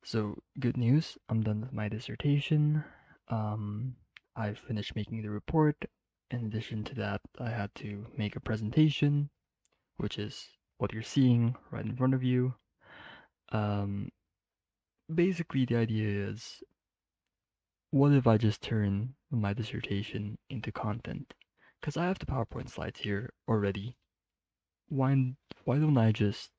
So, good news, I'm done with my dissertation. Um, I've finished making the report. In addition to that, I had to make a presentation, which is what you're seeing right in front of you. Um, Basically, the idea is, what if I just turn my dissertation into content? Because I have the PowerPoint slides here already. Why don't I just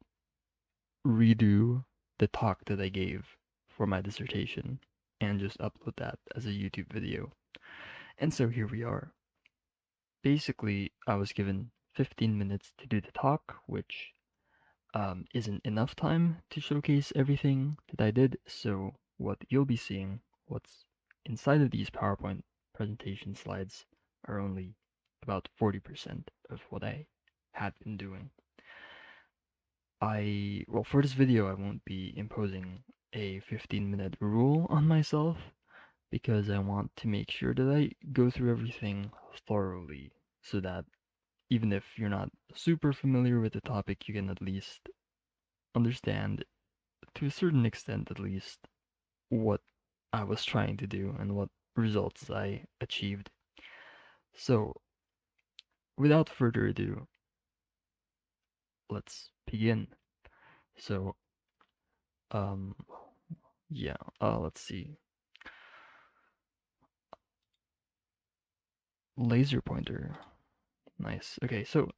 redo the talk that I gave for my dissertation and just upload that as a YouTube video? And so here we are. Basically, I was given 15 minutes to do the talk, which isn't enough time to showcase everything that I did. So what you'll be seeing, what's inside of these PowerPoint presentation slides, are only about 40% of what I had been doing. Well, for this video, I won't be imposing a 15-minute rule on myself because I want to make sure that I go through everything thoroughly so that even if you're not super familiar with the topic, you can at least understand, to a certain extent at least, what I was trying to do and what results I achieved. So, without further ado, let's begin. So, um, yeah, let's see. Laser pointer. Nice. Okay, so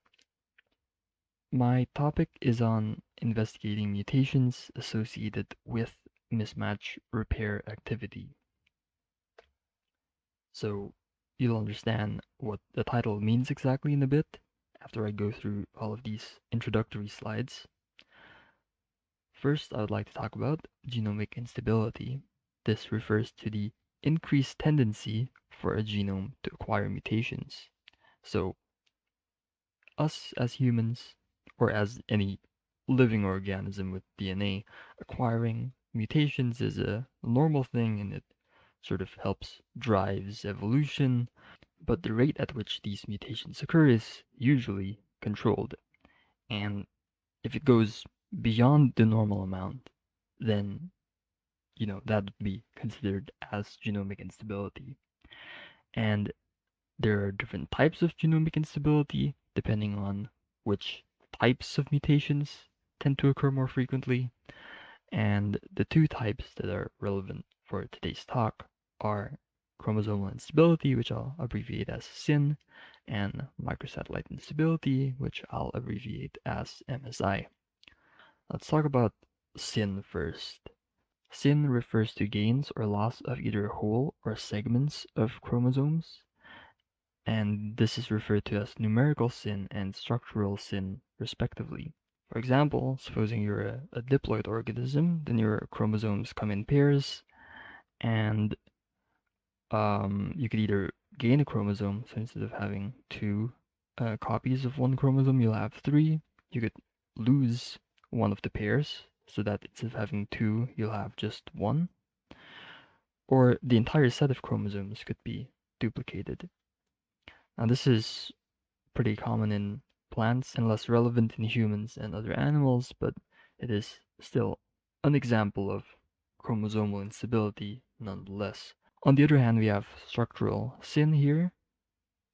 my topic is on investigating mutations associated with mismatch repair activity. So you'll understand what the title means exactly in a bit after I go through all of these introductory slides. First, I would like to talk about genomic instability. This refers to the increased tendency for a genome to acquire mutations. So us as humans, or as any living organism with DNA, acquiring mutations is a normal thing and it sort of drives evolution, but the rate at which these mutations occur is usually controlled. And if it goes beyond the normal amount, then that would be considered as genomic instability. And there are different types of genomic instability depending on which types of mutations tend to occur more frequently. And the two types that are relevant for today's talk are chromosomal instability, which I'll abbreviate as SIN, and microsatellite instability, which I'll abbreviate as MSI. Let's talk about SIN first. SIN refers to gains or loss of either whole or segments of chromosomes, and this is referred to as numerical SIN and structural SIN, respectively. For example, supposing you're a diploid organism, then your chromosomes come in pairs, and you could either gain a chromosome, so instead of having two copies of one chromosome, you'll have three. You could lose one of the pairs, so that instead of having two, you'll have just one. Or the entire set of chromosomes could be duplicated. Now, this is pretty common in plants and less relevant in humans and other animals, but it is still an example of chromosomal instability nonetheless. On the other hand, we have structural SIN here,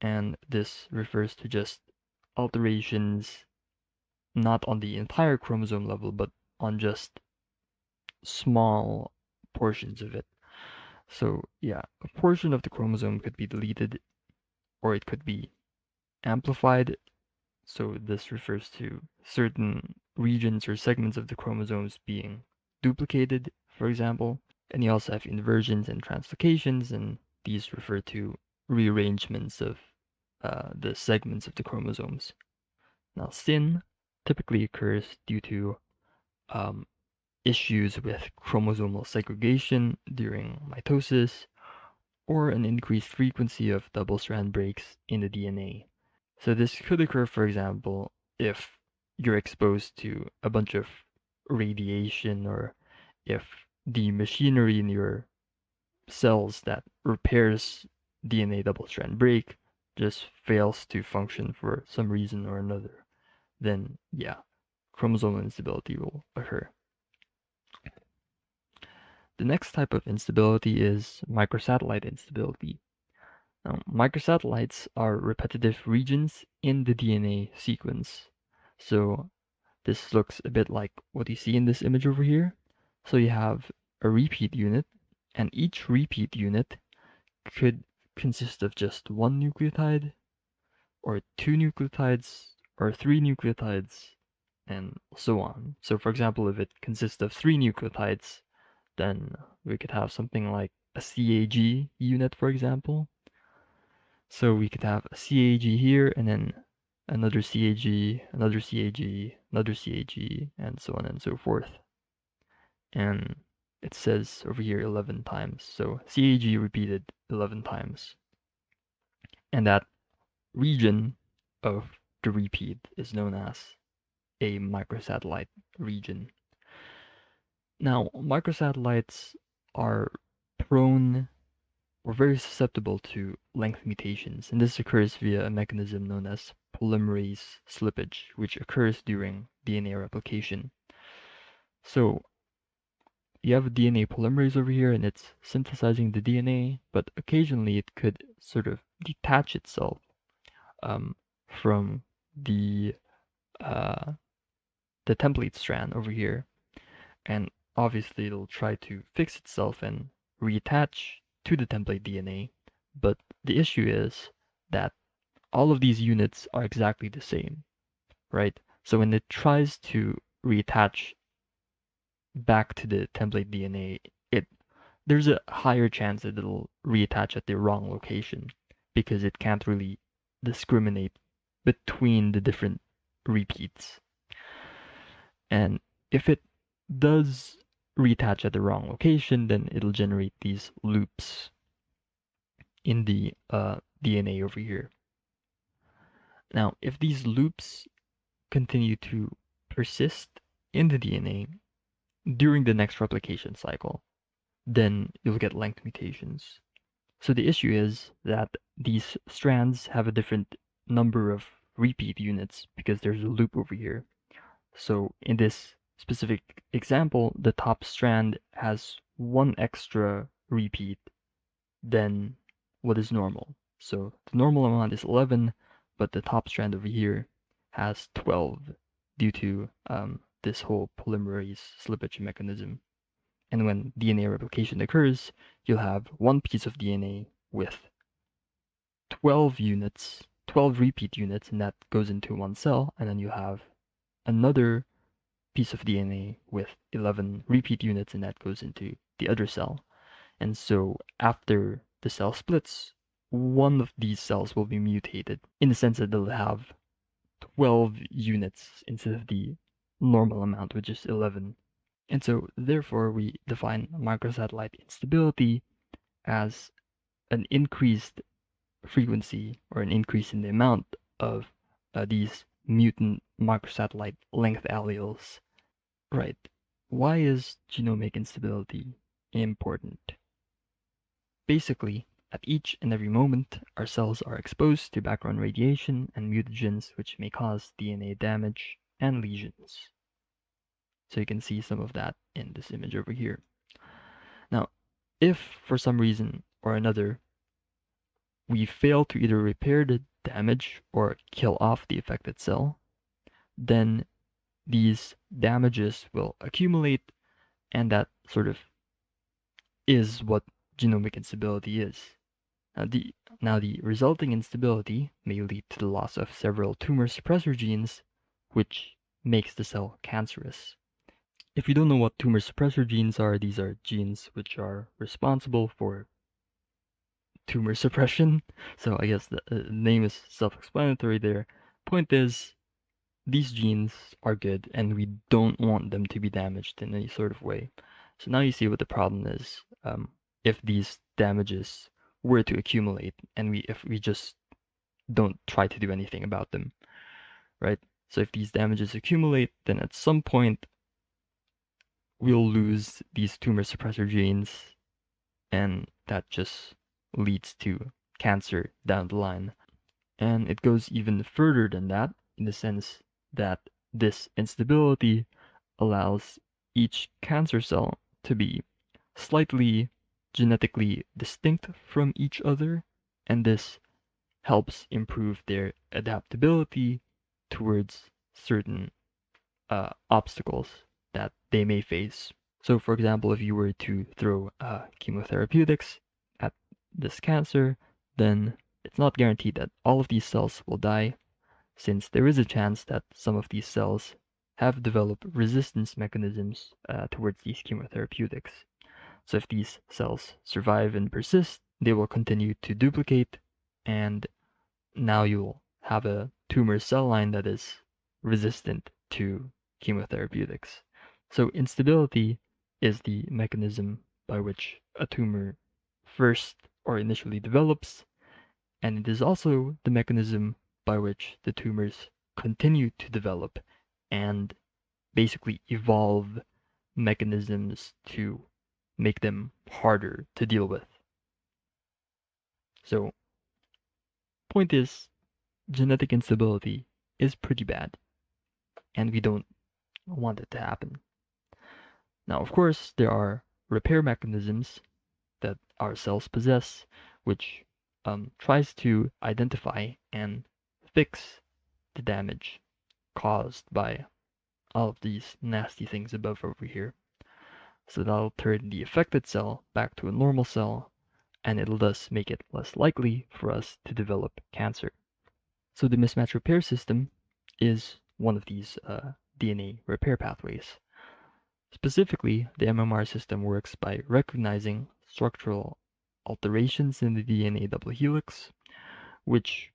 and this refers to just alterations not on the entire chromosome level, but on just small portions of it. So yeah, a portion of the chromosome could be deleted or it could be amplified. So this refers to certain regions or segments of the chromosomes being duplicated, for example. And you also have inversions and translocations, and these refer to rearrangements of the segments of the chromosomes. Now, SIN typically occurs due to um, issues with chromosomal segregation during mitosis or an increased frequency of double-strand breaks in the DNA. So this could occur, for example, if you're exposed to a bunch of radiation or if the machinery in your cells that repairs DNA double-strand break just fails to function for some reason or another, then yeah, chromosomal instability will occur. The next type of instability is microsatellite instability. Now, microsatellites are repetitive regions in the DNA sequence. So this looks a bit like what you see in this image over here. So you have a repeat unit, and each repeat unit could consist of just one nucleotide, or two nucleotides, or three nucleotides, and so on. So for example, if it consists of three nucleotides, then we could have something like a CAG unit, for example. So we could have a CAG here, and then another CAG, another CAG, another CAG, and so on and so forth. And it says over here 11 times. So CAG repeated 11 times. And that region of the repeat is known as a microsatellite region. Now, microsatellites are prone or very susceptible to length mutations, and this occurs via a mechanism known as polymerase slippage, which occurs during DNA replication. So you have a DNA polymerase over here, and it's synthesizing the DNA, but occasionally it could sort of detach itself from the uh, the template strand over here, and obviously it'll try to fix itself and reattach to the template DNA. But the issue is that all of these units are exactly the same, right? So when it tries to reattach back to the template DNA, there's a higher chance that it'll reattach at the wrong location because it can't really discriminate between the different repeats. And if it does reattach at the wrong location, then it'll generate these loops in the DNA over here. Now, if these loops continue to persist in the DNA during the next replication cycle, then you'll get length mutations. So the issue is that these strands have a different number of repeat units because there's a loop over here. So in this specific example, the top strand has one extra repeat than what is normal. So the normal amount is 11, but the top strand over here has 12 due to this whole polymerase slippage mechanism. And when DNA replication occurs, you'll have one piece of DNA with 12 units, 12 repeat units, and that goes into one cell, and then you have another piece of DNA with 11 repeat units, and that goes into the other cell. And so after the cell splits, one of these cells will be mutated in the sense that they'll have 12 units instead of the normal amount, which is 11. And so therefore we define microsatellite instability as an increased frequency or an increase in the amount of these mutant microsatellite length alleles. Right. Why is genomic instability important? Basically, at each and every moment, our cells are exposed to background radiation and mutagens which may cause DNA damage and lesions. So you can see some of that in this image over here. Now, if for some reason or another we fail to either repair the damage or kill off the affected cell, then these damages will accumulate, and that sort of is what genomic instability is. Now the resulting instability may lead to the loss of several tumor suppressor genes, which makes the cell cancerous. If you don't know what tumor suppressor genes are, these are genes which are responsible for tumor suppression. So I guess the name is self-explanatory there. Point is, these genes are good and we don't want them to be damaged in any sort of way. So now you see what the problem is. If these damages were to accumulate and if we just don't try to do anything about them, right? So if these damages accumulate, then at some point we'll lose these tumor suppressor genes, and that just leads to cancer down the line. And it goes even further than that in the sense that this instability allows each cancer cell to be slightly genetically distinct from each other, and this helps improve their adaptability towards certain obstacles that they may face. So, for example, if you were to throw chemotherapeutics at this cancer, then it's not guaranteed that all of these cells will die, since there is a chance that some of these cells have developed resistance mechanisms towards these chemotherapeutics. So if these cells survive and persist, they will continue to duplicate, and now you'll have a tumor cell line that is resistant to chemotherapeutics. So instability is the mechanism by which a tumor first or initially develops, and it is also the mechanism by which the tumors continue to develop and basically evolve mechanisms to make them harder to deal with. So, point is, genetic instability is pretty bad, and we don't want it to happen. Now, of course, there are repair mechanisms that our cells possess, which tries to identify and fix the damage caused by all of these nasty things above over here. So that'll turn the affected cell back to a normal cell, and it'll thus make it less likely for us to develop cancer. So the mismatch repair system is one of these DNA repair pathways. Specifically, the MMR system works by recognizing structural alterations in the DNA double helix, which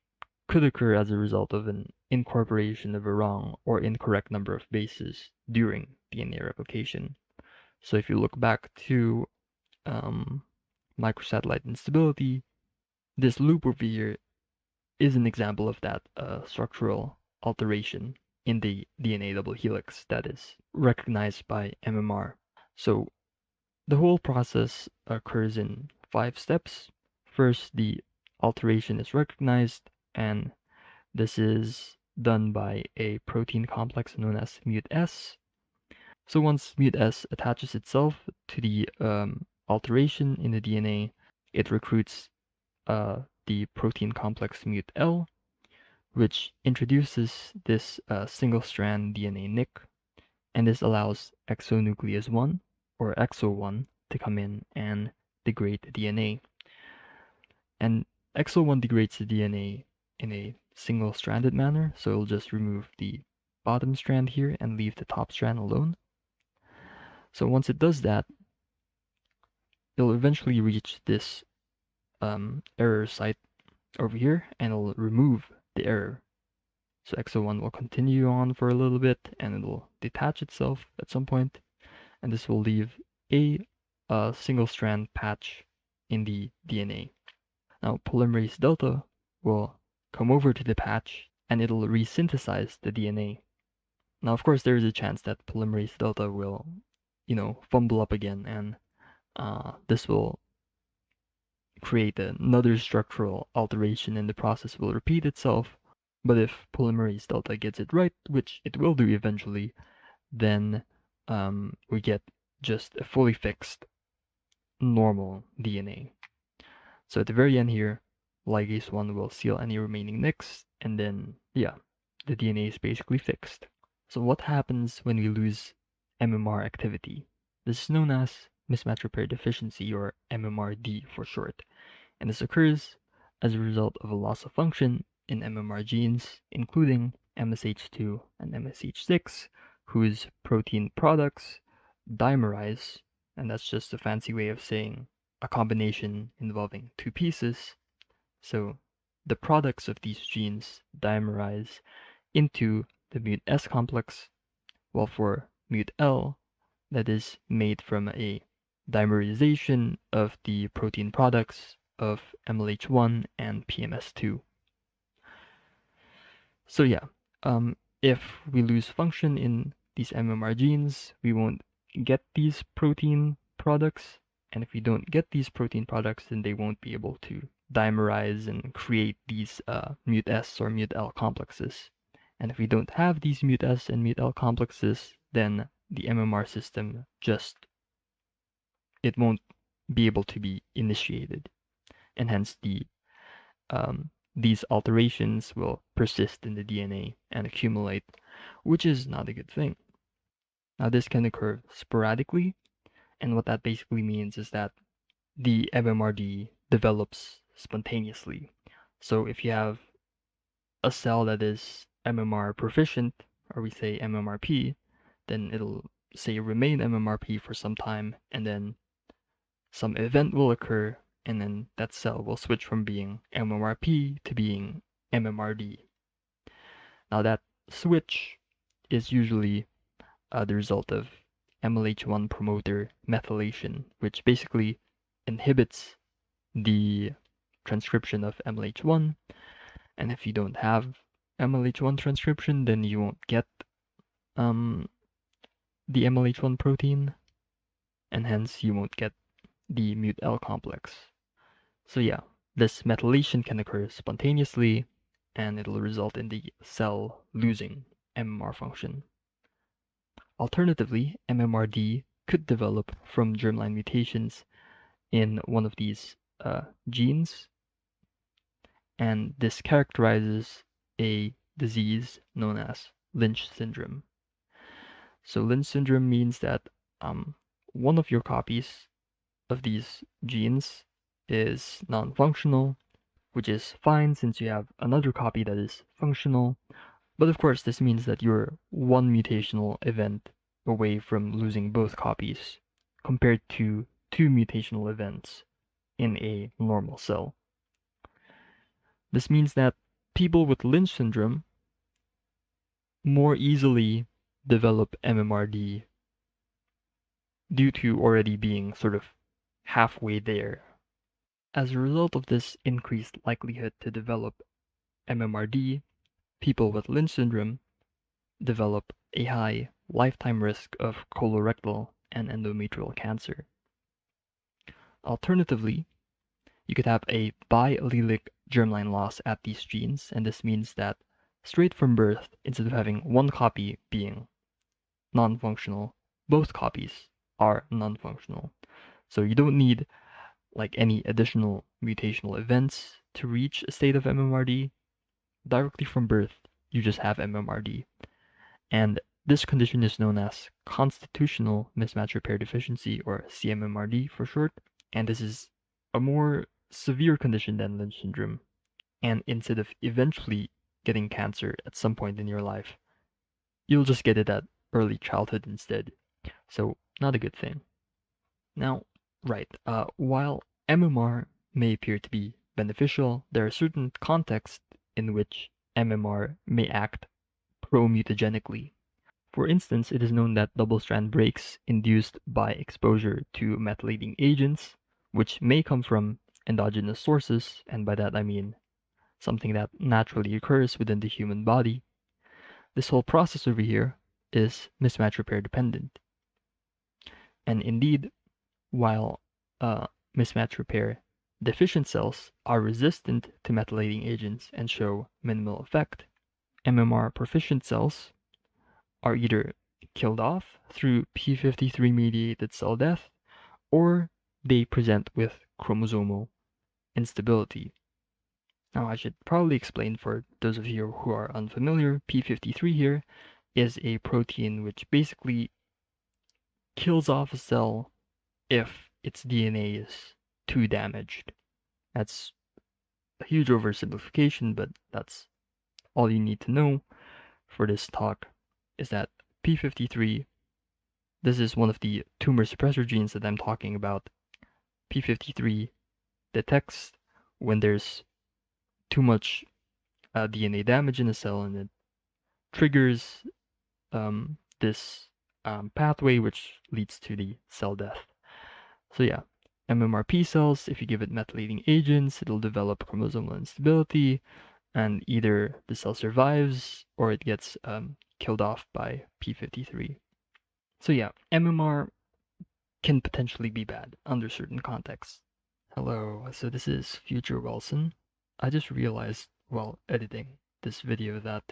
could occur as a result of an incorporation of a wrong or incorrect number of bases during DNA replication. So if you look back to microsatellite instability, this loop over here is an example of that structural alteration in the DNA double helix that is recognized by MMR. So the whole process occurs in 5 steps. First, the alteration is recognized, and this is done by a protein complex known as MutS. So once MutS attaches itself to the alteration in the DNA, it recruits the protein complex MutL, which introduces this single-strand DNA nick, and this allows exonuclease 1 or exo1 to come in and degrade the DNA. And exo1 degrades the DNA in a single-stranded manner, so it'll just remove the bottom strand here and leave the top strand alone. So once it does that, it'll eventually reach this error site over here, and it'll remove the error. So exo1 will continue on for a little bit, and it'll detach itself at some point, and this will leave a single strand patch in the DNA. Now polymerase delta will come over to the patch, and it'll resynthesize the DNA. Now of course there is a chance that polymerase delta will, fumble up again, and this will create another structural alteration, and the process will repeat itself. But if polymerase delta gets it right, which it will do eventually, then we get just a fully fixed normal DNA. So at the very end here, ligase 1 will seal any remaining nicks, and then, yeah, the DNA is basically fixed. So what happens when we lose MMR activity? This is known as mismatch repair deficiency, or MMRD for short, and this occurs as a result of a loss of function in MMR genes, including MSH2 and MSH6, whose protein products dimerize, and that's just a fancy way of saying a combination involving two pieces. So the products of these genes dimerize into the MutS complex, while for MutL, that is made from a dimerization of the protein products of MLH1 and PMS2. So yeah, if we lose function in these MMR genes, we won't get these protein products, and if we don't get these protein products, then they won't be able to dimerize and create these MutS or MutL complexes. And if we don't have these MutS and MutL complexes, then the MMR system just it won't be able to be initiated, and hence these alterations will persist in the DNA and accumulate, which is not a good thing. Now, this can occur sporadically, and what that basically means is that the MMRD develops spontaneously. So if you have a cell that is MMR proficient, or we say MMRP, then it'll say remain MMRP for some time, and then some event will occur, and then that cell will switch from being MMRP to being MMRD. Now that switch is usually the result of MLH1 promoter methylation, which basically inhibits the transcription of MLH1. And if you don't have MLH1 transcription, then you won't get the MLH1 protein, and hence you won't get the mut-L complex. So yeah, this methylation can occur spontaneously, and it'll result in the cell losing MMR function. Alternatively, MMRD could develop from germline mutations in one of these genes, and this characterizes a disease known as Lynch syndrome. So Lynch syndrome means that one of your copies of these genes is non-functional, which is fine since you have another copy that is functional. But of course, this means that you're one mutational event away from losing both copies, compared to two mutational events in a normal cell. This means that people with Lynch syndrome more easily develop MMRD due to already being sort of halfway there. As a result of this increased likelihood to develop MMRD, people with Lynch syndrome develop a high lifetime risk of colorectal and endometrial cancer. Alternatively, you could have a biallelic germline loss at these genes, and this means that straight from birth, instead of having one copy being non-functional, both copies are non-functional. So you don't need like any additional mutational events to reach a state of MMRD. Directly from birth, you just have MMRD. And this condition is known as constitutional mismatch repair deficiency, or CMMRD for short. And this is a more severe condition than Lynch syndrome. And instead of eventually getting cancer at some point in your life, you'll just get it at early childhood instead. So, not a good thing. Now, right, while MMR may appear to be beneficial, there are certain contexts in which MMR may act pro-mutagenically. For instance, it is known that double-strand breaks induced by exposure to methylating agents, which may come from endogenous sources, and by that I mean something that naturally occurs within the human body. This whole process over here is mismatch repair dependent. And indeed, while mismatch repair deficient cells are resistant to methylating agents and show minimal effect, MMR proficient cells are either killed off through p53 mediated cell death, or they present with chromosomal instability. Now, I should probably explain for those of you who are unfamiliar, p53 here is a protein which basically kills off a cell if its DNA is too damaged. That's a huge oversimplification, but that's all you need to know for this talk, is that p53, this is one of the tumor suppressor genes that I'm talking about. p53 detects when there's too much DNA damage in a cell, and it triggers this pathway which leads to the cell death. So yeah, MMRP cells, if you give it methylating agents, it'll develop chromosomal instability, and either the cell survives or it gets killed off by p53. So yeah, MMR can potentially be bad under certain contexts. Hello, so this is Future Wilson. I just realized while editing this video that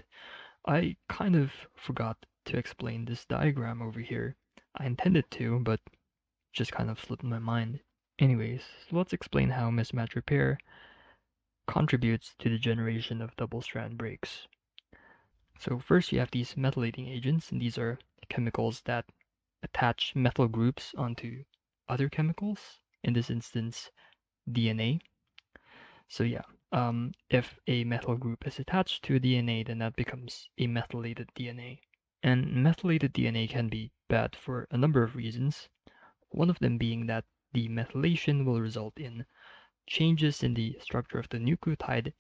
I kind of forgot to explain this diagram over here. I intended to, but just kind of slipped my mind. Anyways, so let's explain how mismatch repair contributes to the generation of double-strand breaks. So first you have these methylating agents, and these are chemicals that attach methyl groups onto other chemicals, in this instance DNA. So yeah, if a methyl group is attached to a DNA, then that becomes a methylated DNA. And methylated DNA can be bad for a number of reasons, one of them being that the methylation will result in changes in the structure of the nucleotide,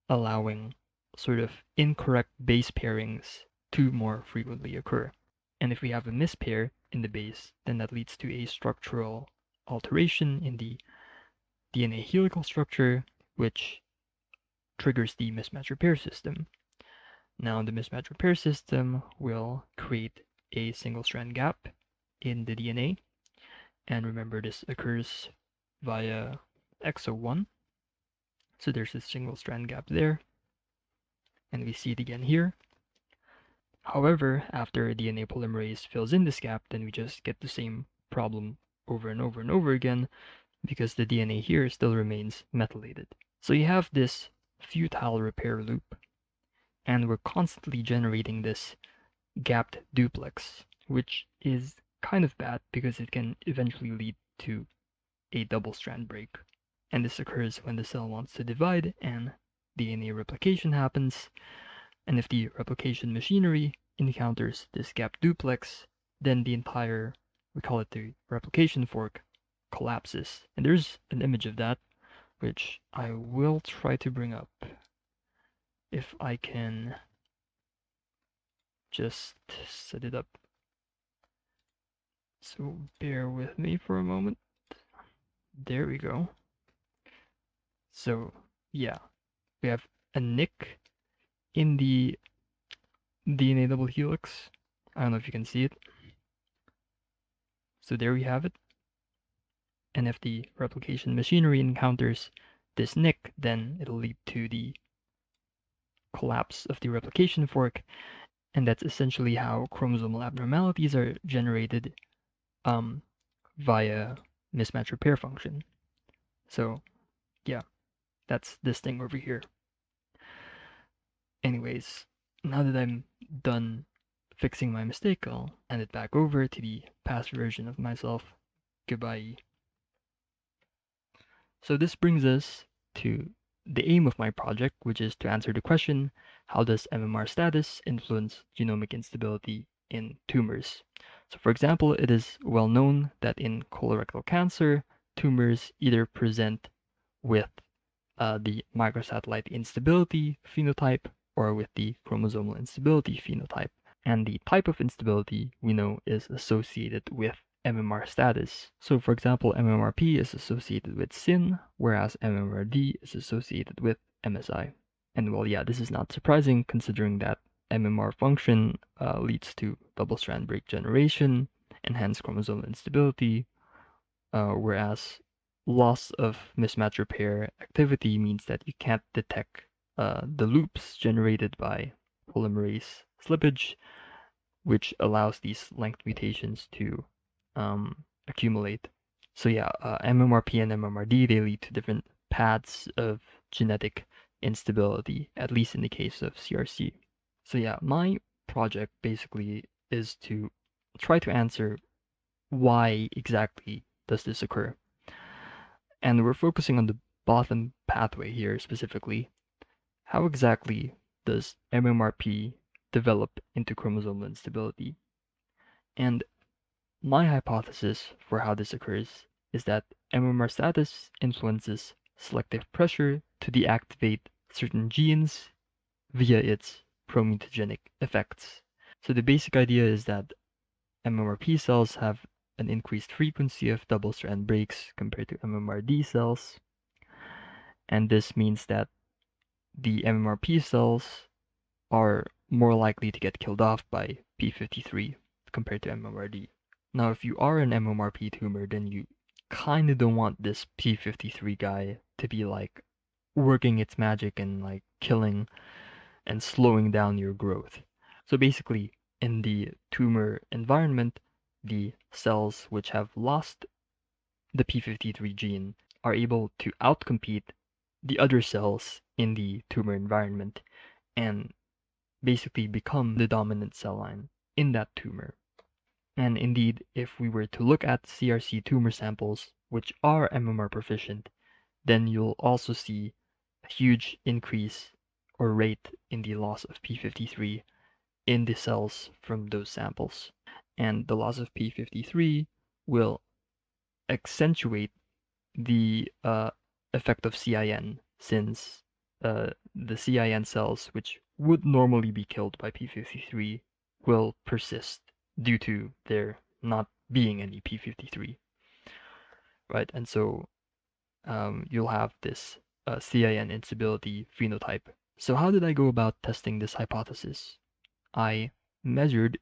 allowing sort of incorrect base pairings to more frequently occur. And if we have a mispair in the base, then that leads to a structural alteration in the DNA helical structure, which triggers the mismatch repair system. Now, the mismatch repair system will create a single strand gap in the DNA. And remember, this occurs via exo1. So there's a single strand gap there. And we see it again here. However, after DNA polymerase fills in this gap, then we just get the same problem over and over and over again because the DNA here still remains methylated. So you have this futile repair loop, and we're constantly generating this gapped duplex, which is kind of bad because it can eventually lead to a double strand break. And this occurs when the cell wants to divide and DNA replication happens. And if the replication machinery encounters this gap duplex, then the entire, we call it the replication fork, collapses. And there's an image of that, which I will try to bring up if I can just set it up. So bear with me for a moment. There we go. So yeah, we have a nick in the DNA double helix. I don't know if you can see it. So there we have it. And if the replication machinery encounters this nick, then it'll lead to the collapse of the replication fork. And that's essentially how chromosomal abnormalities are generated via mismatch repair function. So yeah, that's this thing over here. Anyways, now that I'm done fixing my mistake, I'll hand it back over to the past version of myself. Goodbye. So this brings us to the aim of my project, which is to answer the question, how does MMR status influence genomic instability in tumors? So for example, it is well known that in colorectal cancer, tumors either present with the microsatellite instability phenotype or with the chromosomal instability phenotype. And the type of instability we know is associated with MMR status. So for example, MMRP is associated with SYN, whereas MMRD is associated with MSI. And well, yeah, this is not surprising considering that MMR function leads to double-strand break generation, enhanced chromosomal instability, whereas loss of mismatch repair activity means that you can't detect the loops generated by polymerase slippage, which allows these length mutations to accumulate. So yeah, MMRP and MMRD, they lead to different paths of genetic instability, at least in the case of CRC. So yeah, my project basically is to try to answer why exactly does this occur. And we're focusing on the bottom pathway here specifically. How exactly does MMRP develop into chromosomal instability? And my hypothesis for how this occurs is that MMR status influences selective pressure to deactivate certain genes via its promutagenic effects. So the basic idea is that MMRP cells have an increased frequency of double-strand breaks compared to MMRD cells, and this means that the MMRP cells are more likely to get killed off by p53 compared to MMRD. Now, if you are an MMRP tumor, then you kind of don't want this p53 guy to be like working its magic and like killing and slowing down your growth. So basically, in the tumor environment, the cells which have lost the p53 gene are able to outcompete the other cells in the tumor environment and basically become the dominant cell line in that tumor. And indeed, if we were to look at CRC tumor samples which are MMR proficient, then you'll also see a huge increase or rate in the loss of p53 in the cells from those samples. And the loss of p53 will accentuate the effect of CIN, since the CIN cells, which would normally be killed by p53, will persist due to there not being any p53, right? And so you'll have this CIN instability phenotype. So how did I go about testing this hypothesis? I measured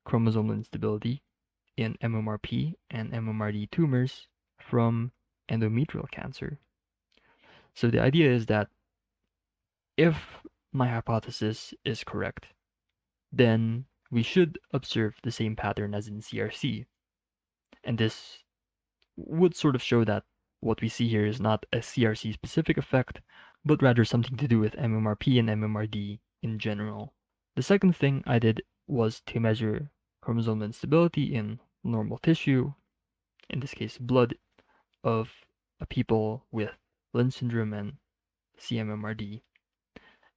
chromosomal instability in MMRP and MMRD tumors from endometrial cancer. So the idea is that if my hypothesis is correct, then we should observe the same pattern as in CRC. And this would sort of show that what we see here is not a CRC specific effect, but rather something to do with MMRP and MMRD in general. The second thing I did was to measure chromosomal instability in normal tissue, in this case blood, of people with Lynch syndrome and CMMRD.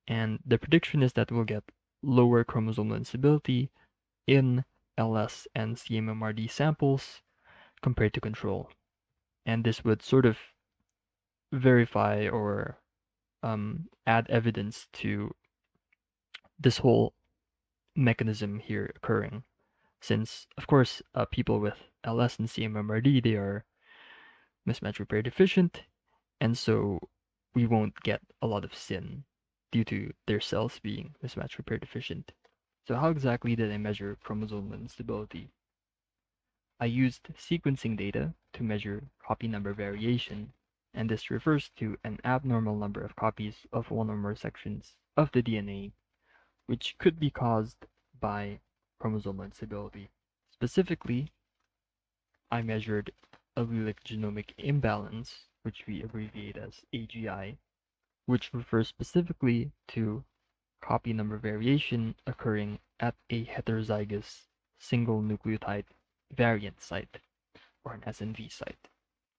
And the prediction is that we'll get lower chromosomal instability in LS and CMMRD samples compared to control. And this would sort of verify or add evidence to this whole mechanism here occurring. Since, of course, people with LS and CMMRD, they are mismatch repair deficient, and so we won't get a lot of SYN due to their cells being mismatch repair deficient. So how exactly did I measure chromosomal instability? I used sequencing data to measure copy number variation, and this refers to an abnormal number of copies of one or more sections of the DNA, which could be caused by chromosomal instability. Specifically, I measured allelic genomic imbalance, which we abbreviate as AGI, which refers specifically to copy number variation occurring at a heterozygous single nucleotide variant site, or an SNV site.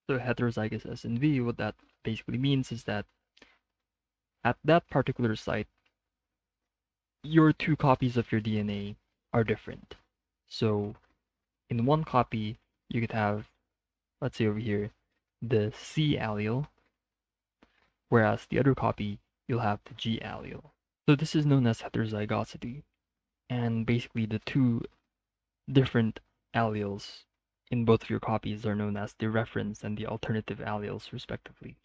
So heterozygous SNV, what that basically means is that at that particular site, your two copies of your DNA are different. So in one copy, you could have, let's say over here, the C allele, whereas the other copy, you'll have the G allele. So this is known as heterozygosity. And basically the two different alleles in both of your copies are known as the reference and the alternative alleles respectively.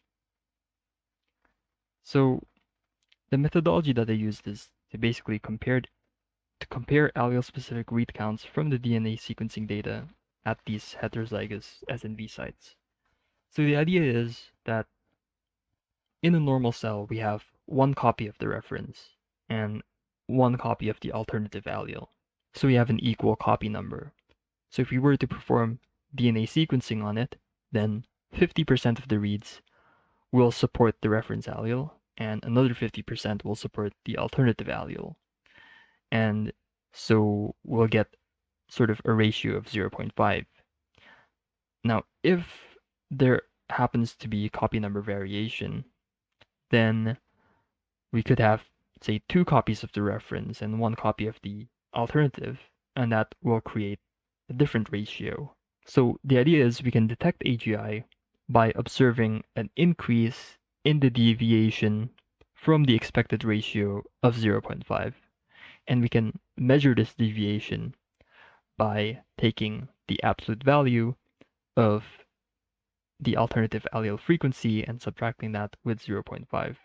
So the methodology that I used is to basically compare allele-specific read counts from the DNA sequencing data at these heterozygous SNV sites. So the idea is that in a normal cell, we have one copy of the reference and one copy of the alternative allele. So we have an equal copy number. So if we were to perform DNA sequencing on it, then 50% of the reads will support the reference allele, and another 50% will support the alternative allele. And so we'll get sort of a ratio of 0.5. Now, if there happens to be copy number variation, then we could have, say, two copies of the reference and one copy of the alternative, and that will create a different ratio. So the idea is we can detect AGI by observing an increase in the deviation from the expected ratio of 0.5. And we can measure this deviation by taking the absolute value of the alternative allele frequency and subtracting that with 0.5.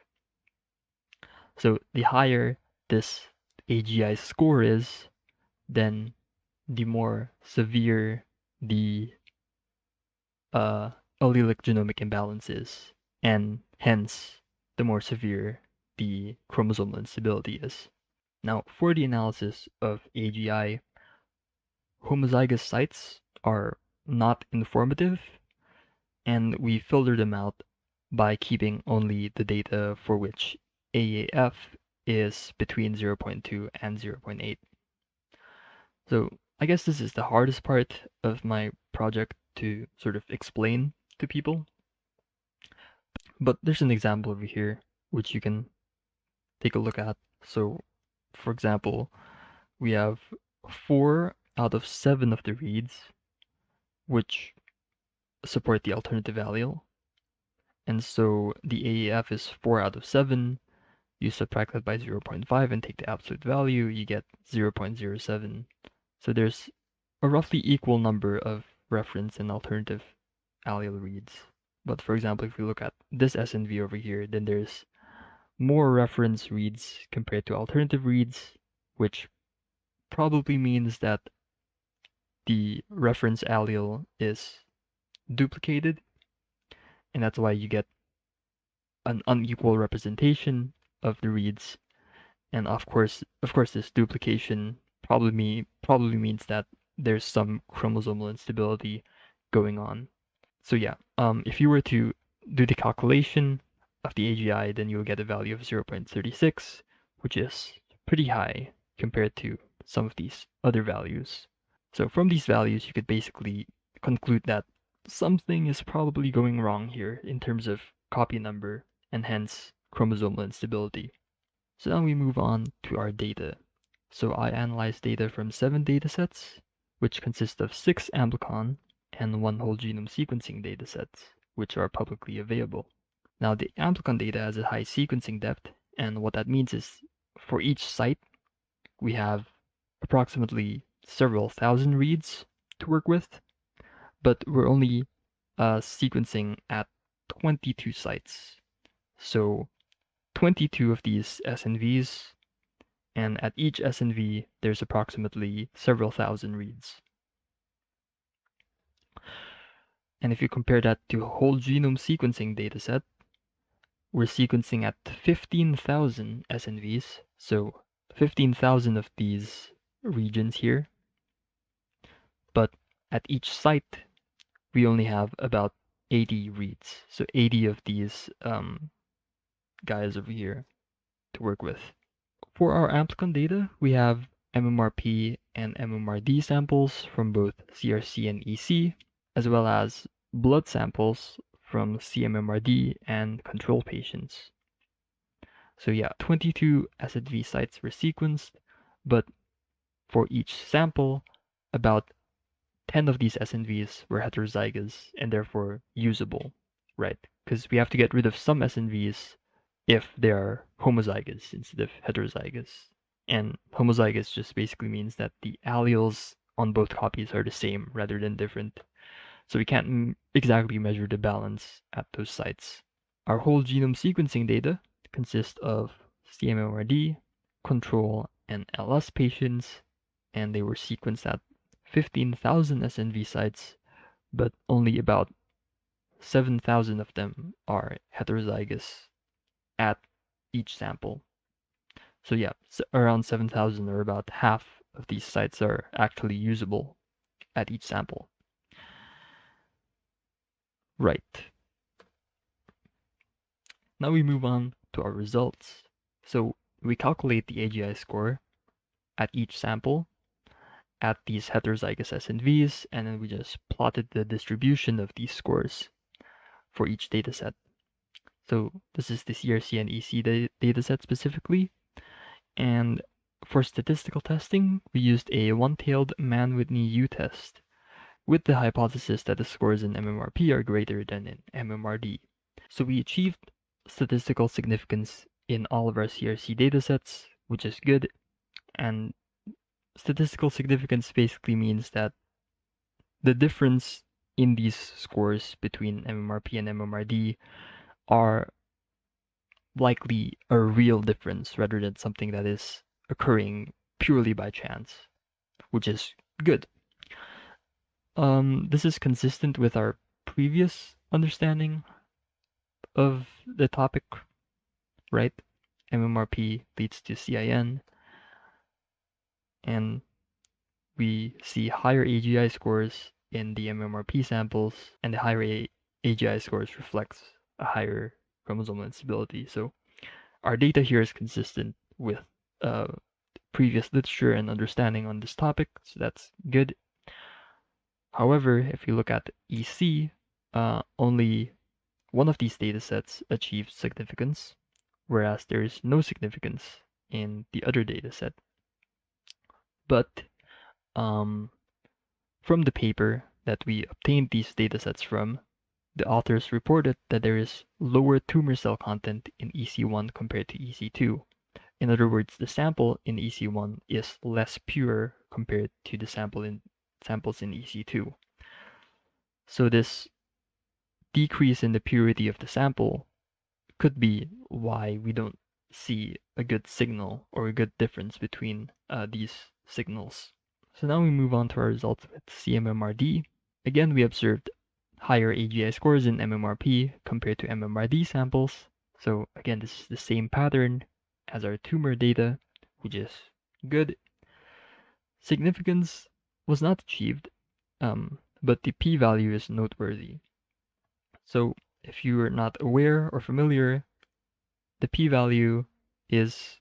So the higher this AGI score is, then the more severe the allelic genomic imbalance is, and hence the more severe the chromosomal instability is. Now, for the analysis of AGI, homozygous sites are not informative, and we filter them out by keeping only the data for which AAF is between 0.2 and 0.8. So I guess this is the hardest part of my project to sort of explain to people. But there's an example over here which you can take a look at. So, for example, we have 4 out of 7 of the reads which support the alternative allele. And so the AEF is 4 out of 7. You subtract that by 0.5 and take the absolute value, you get 0.07. So there's a roughly equal number of reference and alternative allele reads. But for example, if we look at this SNV over here, then there's more reference reads compared to alternative reads, which probably means that the reference allele is duplicated, and that's why you get an unequal representation of the reads. And of course, this duplication probably means that there's some chromosomal instability going on. So yeah, if you were to do the calculation of the AGI, then you'll get a value of 0.36, which is pretty high compared to some of these other values. So from these values, you could basically conclude that something is probably going wrong here in terms of copy number and hence chromosomal instability. So now we move on to our data. So I analyzed data from 7 datasets, which consist of 6 amplicon and 1 whole genome sequencing datasets, which are publicly available. Now the amplicon data has a high sequencing depth, and what that means is for each site, we have approximately several thousand reads to work with, but we're only sequencing at 22 sites. So 22 of these SNVs, and at each SNV, there's approximately several thousand reads. And if you compare that to a whole genome sequencing dataset, we're sequencing at 15,000 SNVs, so 15,000 of these regions here. But at each site, we only have about 80 reads, so 80 of these guys over here to work with. For our amplicon data, we have MMRP and MMRD samples from both CRC and EC, as well as blood samples from CMMRD and control patients. So yeah, 22 SNV sites were sequenced, but for each sample, about 10 of these SNVs were heterozygous and therefore usable, right? Because we have to get rid of some SNVs if they are homozygous instead of heterozygous. And homozygous just basically means that the alleles on both copies are the same rather than different. So we can't exactly measure the balance at those sites. Our whole genome sequencing data consists of CMMRD, control, and LS patients, and they were sequenced at 15,000 SNV sites, but only about 7,000 of them are heterozygous at each sample. So yeah, around 7,000 or about half of these sites are actually usable at each sample. Right. Now we move on to our results. So we calculate the AGI score at each sample at these heterozygous SNVs, and then we just plotted the distribution of these scores for each dataset. So this is the CRC and EC dataset specifically. And for statistical testing, we used a one-tailed Mann-Whitney U-test with the hypothesis that the scores in MMRP are greater than in MMRD. So we achieved statistical significance in all of our CRC datasets, which is good. And statistical significance basically means that the difference in these scores between MMRP and MMRD are likely a real difference rather than something that is occurring purely by chance, which is good. This is consistent with our previous understanding of the topic, right? MMRP leads to CIN, and we see higher AGI scores in the MMRP samples, and the higher AGI scores reflects a higher chromosomal instability. So our data here is consistent with previous literature and understanding on this topic, so that's good. However, if you look at EC, only one of these datasets achieved significance, whereas there is no significance in the other dataset. But from the paper that we obtained these datasets from, the authors reported that there is lower tumor cell content in EC1 compared to EC2. In other words, the sample in EC1 is less pure compared to the samples in EC2. So this decrease in the purity of the sample could be why we don't see a good signal or a good difference between these signals. So now we move on to our results with CMMRD. Again, we observed higher AGI scores in MMRP compared to MMRD samples. So again, this is the same pattern as our tumor data, which is good. Significance was not achieved, but the p-value is noteworthy. So if you are not aware or familiar, the p-value is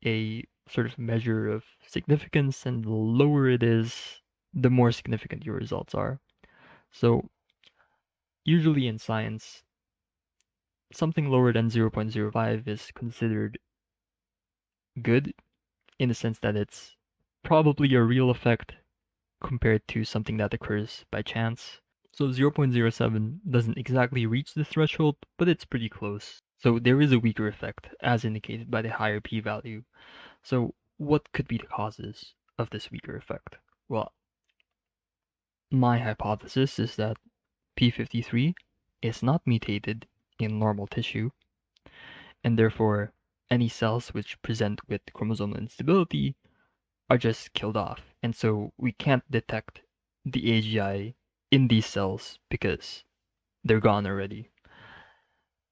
a sort of measure of significance, and the lower it is, the more significant your results are. So usually in science, something lower than 0.05 is considered good in the sense that it's probably a real effect compared to something that occurs by chance. So 0.07 doesn't exactly reach the threshold, but it's pretty close. So there is a weaker effect, as indicated by the higher p-value. So what could be the causes of this weaker effect? Well, my hypothesis is that p53 is not mutated in normal tissue, and therefore any cells which present with chromosomal instability are just killed off. And so we can't detect the AGI in these cells because they're gone already.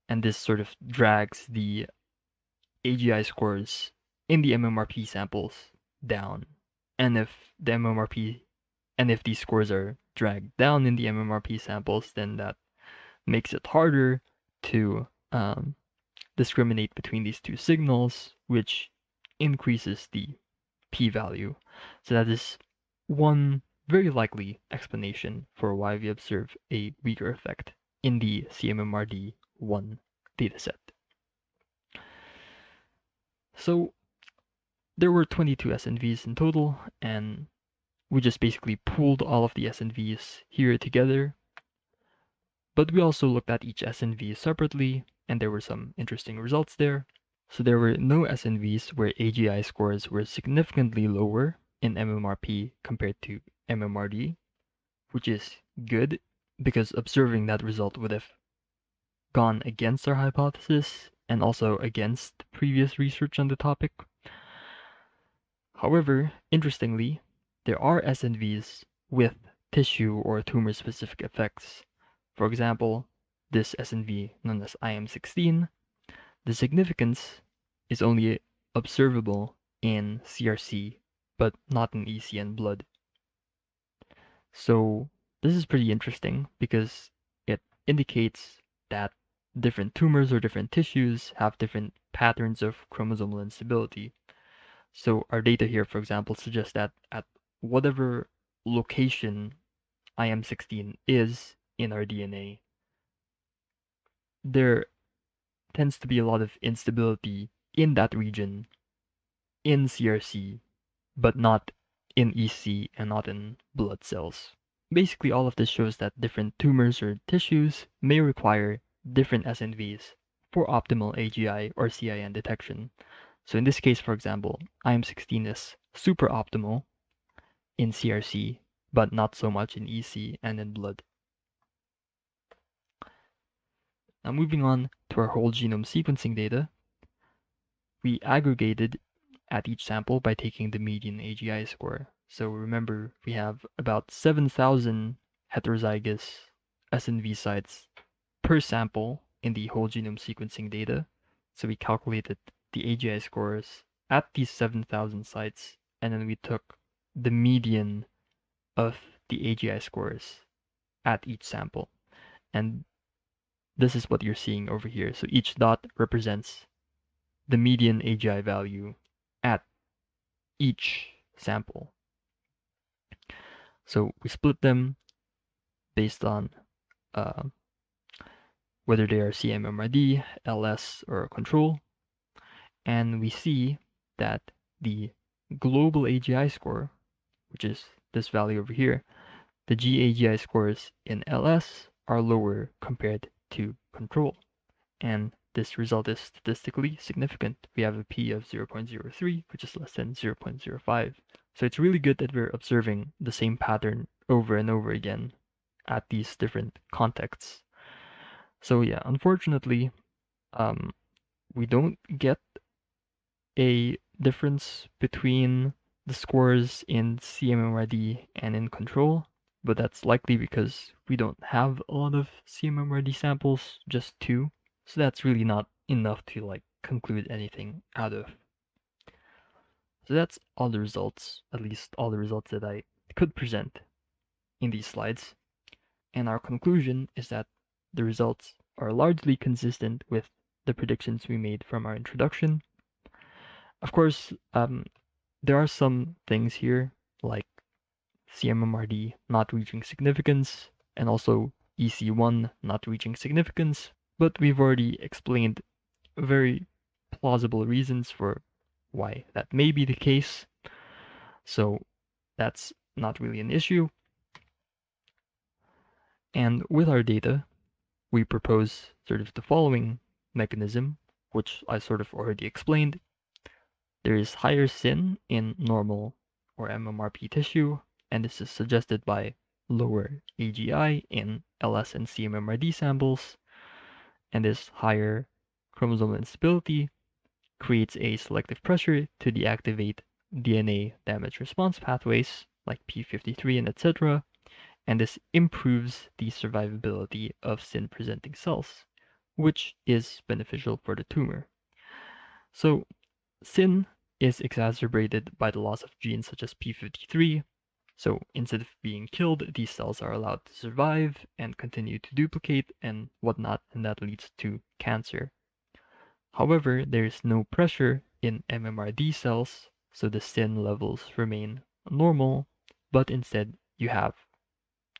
And this sort of drags the AGI scores in the MMRP samples down. And if these scores are dragged down in the MMRP samples, then that makes it harder to discriminate between these two signals, which increases the p-value. So that is one very likely explanation for why we observe a weaker effect in the CMMRD1 dataset. So there were 22 SNVs in total, and we just basically pooled all of the SNVs here together. But we also looked at each SNV separately, and there were some interesting results there. So there were no SNVs where AGI scores were significantly lower in MMRP compared to MMRD, which is good because observing that result would have gone against our hypothesis and also against previous research on the topic. However, interestingly, there are SNVs with tissue or tumor-specific effects. For example, this SNV known as IM16, the significance is only observable in CRC, but not in EC and blood. So this is pretty interesting because it indicates that different tumors or different tissues have different patterns of chromosomal instability. So our data here, for example, suggests that at whatever location IM16 is in our DNA, there tends to be a lot of instability in that region in CRC, but not in EC and not in blood cells. Basically, all of this shows that different tumors or tissues may require different SNVs for optimal AGI or CIN detection. So in this case, for example, IM16 is super optimal in CRC, but not so much in EC and in blood. Now moving on to our whole genome sequencing data, we aggregated at each sample by taking the median AGI score. So remember, we have about 7,000 heterozygous SNV sites per sample in the whole genome sequencing data. So we calculated the AGI scores at these 7,000 sites, and then we took the median of the AGI scores at each sample. And this is what you're seeing over here. So each dot represents the median AGI value at each sample. So we split them based on uh, whether they are CMMRD, LS, or control. And we see that the global AGI score, which is this value over here, the GAGI scores in LS are lower compared to control. And this result is statistically significant. We have a p of 0.03, which is less than 0.05. So it's really good that we're observing the same pattern over and over again at these different contexts. So yeah, unfortunately, we don't get a difference between the scores in CMMRD and in control, but that's likely because we don't have a lot of CMMRD samples, just 2, so that's really not enough to like conclude anything out of. So that's all the results, at least all the results that I could present in these slides. And our conclusion is that the results are largely consistent with the predictions we made from our introduction. Of course, there are some things here, like CMMRD not reaching significance, and also EC1 not reaching significance, but we've already explained very plausible reasons for why that may be the case, so that's not really an issue. And with our data, we propose sort of the following mechanism, which I sort of already explained. There is higher sin in normal or MMRP tissue, and this is suggested by lower AGI in LS and CMMRD samples, and this higher chromosomal instability creates a selective pressure to deactivate DNA damage response pathways like p53 and etc., and this improves the survivability of sin-presenting cells, which is beneficial for the tumor. So sin is exacerbated by the loss of genes such as p53, so instead of being killed, these cells are allowed to survive and continue to duplicate and whatnot, and that leads to cancer. However, there is no pressure in MMRD cells, so the sin levels remain normal, but instead you have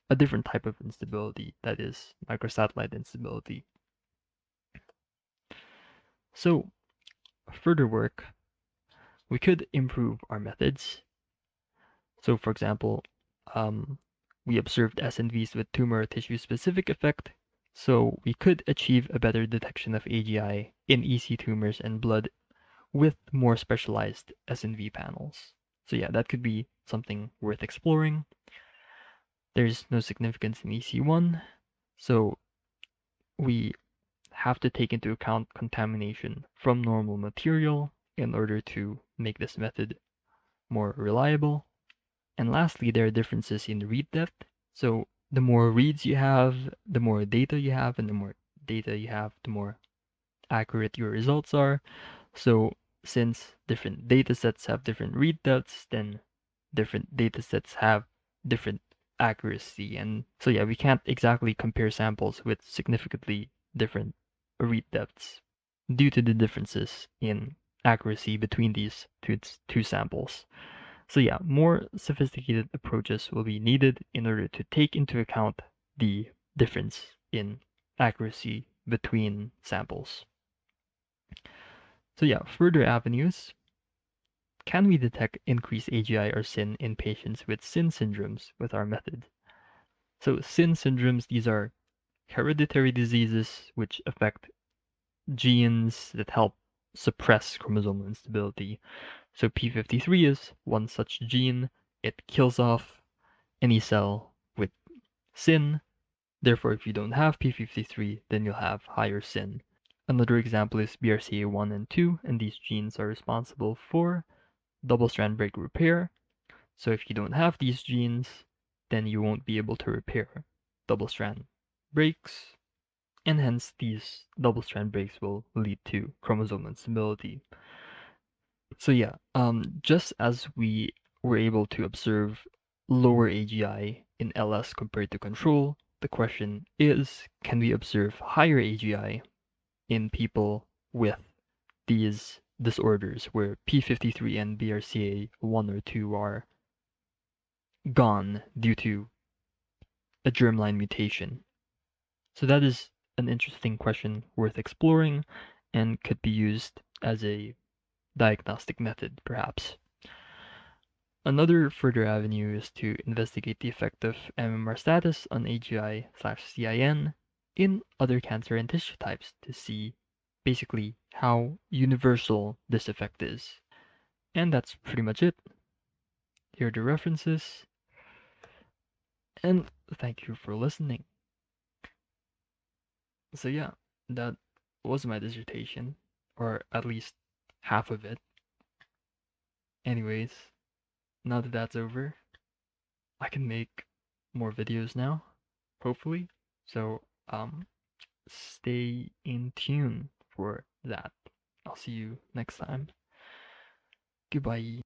a different type of instability, that is microsatellite instability. So, further work, we could improve our methods. So for example, we observed SNVs with tumor tissue specific effect, so we could achieve a better detection of AGI in EC tumors and blood with more specialized SNV panels. So yeah, that could be something worth exploring. There's no significance in EC1, so we have to take into account contamination from normal material in order to make this method more reliable. And lastly, there are differences in read depth. So the more reads you have, the more data you have, and the more data you have, the more accurate your results are. So since different data sets have different read depths, then different data sets have different accuracy. And so yeah, we can't exactly compare samples with significantly different read depths due to the differences in accuracy between these two samples. So yeah, more sophisticated approaches will be needed in order to take into account the difference in accuracy between samples. So yeah, further avenues. Can we detect increased AGI or sin in patients with sin syndromes with our method? So sin syndromes, these are hereditary diseases which affect genes that help suppress chromosomal instability. So p53 is one such gene. It kills off any cell with sin. Therefore, if you don't have p53, then you'll have higher sin. Another example is BRCA1 and 2, and these genes are responsible for double-strand break repair. So if you don't have these genes, then you won't be able to repair double-strand breaks, and hence these double-strand breaks will lead to chromosomal instability. So yeah, just as we we're able to observe lower AGI in LS compared to control. The question is, can we observe higher AGI in people with these disorders where P53 and BRCA1 or 2 are gone due to a germline mutation? So that is an interesting question worth exploring and could be used as a diagnostic method, perhaps. Another further avenue is to investigate the effect of MMR status on AGI/CIN in other cancer and tissue types to see basically how universal this effect is. And that's pretty much it. Here are the references. And thank you for listening. So yeah, that was my dissertation, or at least half of it. Anyways, now that that's over, I can make more videos now, hopefully. So, stay in tune for that. I'll see you next time. Goodbye.